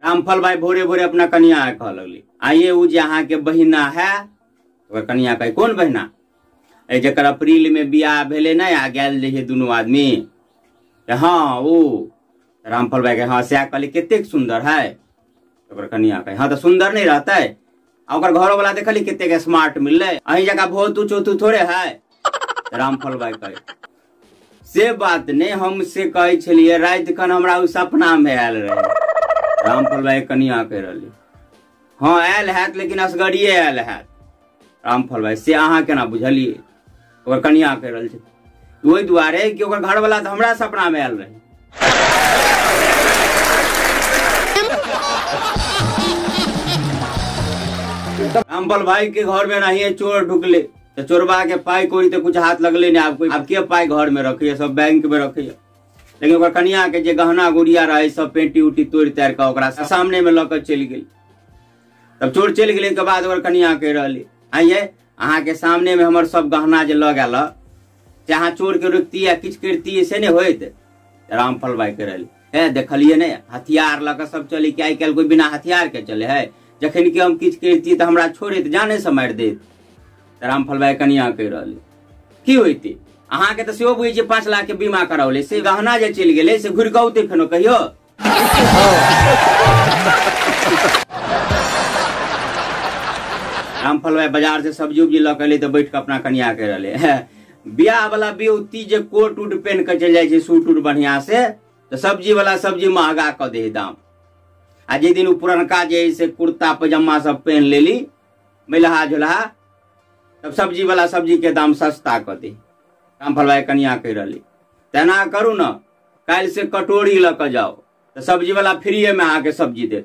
रामफल भाई भोरे भोरे अपना कन्या कह लगली, आइए उ जे अहाँ के बहिना है। कन्या कहे कौन बहिना? जकर अप्रैल में बियाह भेले ना, आ गेल रहिए दुनू आदमी। हाँ वो रामफल भाई के हाँ सह कहली केतेक सुंदर है। कन्या कहे हाँ तो सुंदर नहीं रहता है। और घर वाला देखली केतेक स्मार्ट मिलले, अही जगह भोतू चोतू थोड़े है। रामफल भाई कहे से बात नहीं, हमसे कहे छलिए रात खन हमरा उ सपना में आयल रहे। रामफल भाई कन्या कह रही हाँ आयल हैत, लेकिन असगरिये आयल हैत। रामफल भाई से अहाँ केना बुझलिए? ओकर कन्या कह रही वही दुआरे कि ओकर घर वाला तो हमरा सपना में आयल रहे। रामफल भाई के घर में नहीं चोर ढुकले, तो चोरबा के पाई कोई तो कुछ हाथ लगले नहीं। आपको अब के पाई घर में रखिए, सब बैंक में रखिए। लेकिन ओकर कन्या के जे गहना गुड़िया रहे सब पेटी उटी तोड़ तार के ओकरा सामने में लकर चल गई। तब चोर चल गए के बाद ओकर कन्या कह रही आइए अहाँ के सामने में हमर सब गहना जे लग गल, चाहे चोर के रुकती या किछ करती से नहीं होत। रामफल भाई कह रही है देखलिए नहीं हथियार लकर सब चले, क्या कल कोई बिना हथियार के चले है। जखन के हम किछ करती तो हमरा छोड़े तो जाने से मार देत। रामफल भाई कन्या कह रही की होती अहाँ के तो सेहो बुझे 5 लाख के बीमा करौले, से गहना जे चल गए से घुर के औते फेनो कहियो। रामफल भाई बाजार से सब्जी उब्जी लऽ के तो बैठ के अपना कन्या कह रहे बियाह वाला बेउती जे कोट उट पहन के चल जाए सूट उट बढ़िया से, तो सब्जी वाला सब्जी महंगा क दे दाम। आ जे दिन पुरनका जे से कुर्ता पजामा सब पहन लेली मिलहा झुलहा, तब सब्जी वाला सब्जी के दाम सस्ता क दे। रामफल भाई कन्या कह रही तेना करू न, कल से कटोरी ल के जाओ तो सब्जी वाला फ्री में आके सब्जी दे।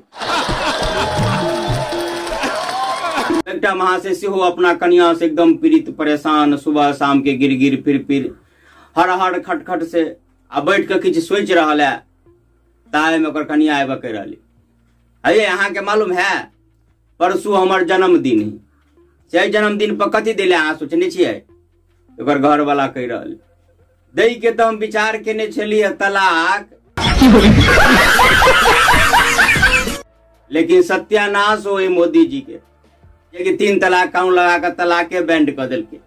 एकटा महा से सेहो अपना कन्या से एकदम पीड़ित परेशान, सुबह शाम के गिर गिर फिर हर हर खटखट से आ बैठ के किछ सोच रहा है। ताए में ओकर कन्या आबे कह रही अये अहाँ के मालूम है परसू हमर जन्मदिन है, से जन्मदिन पर कथी दिले अहाँ सोचने छियै? ओकर घर वाला कह रही दे के तो हम विचार केने छलिए तलाक, लेकिन सत्यानाश हो मोदी जी के, कि 3 तलाक कानून लगा कर तलाके बैंड कर दिल के।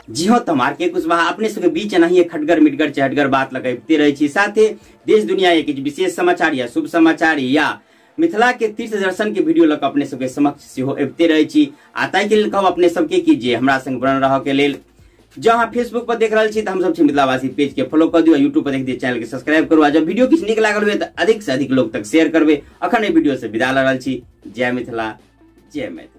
जी हाँ तमार के कुछ अपने सबके बीच नहीं खटगर मिटगर चहटगर बात लगाते रही छी। साथे देश दुनिया एक विशेष समाचार या शुभ समाचार या मिथिला के तीर्थ दर्शन के वीडियो लग अपने सबके समक्ष सेहो अबते रही छी। आता के लिए कहब अपने सबके कीजिए हमरा संग बनल रह के लेल। जहाँ फेसबुक पर देख रही छी तो हम सब मिथिलावासी पेज के फॉलो कर दियो, यूट्यूब पर देख दिए चैनल के सब्सक्राइब करू। जब वीडियो किछ नीक लागल हुए तो अधिक से अधिक लोग तक शेयर करबे। अखन वीडियो से विदा ल रहल छी। जय मिथिला जय मैथिली।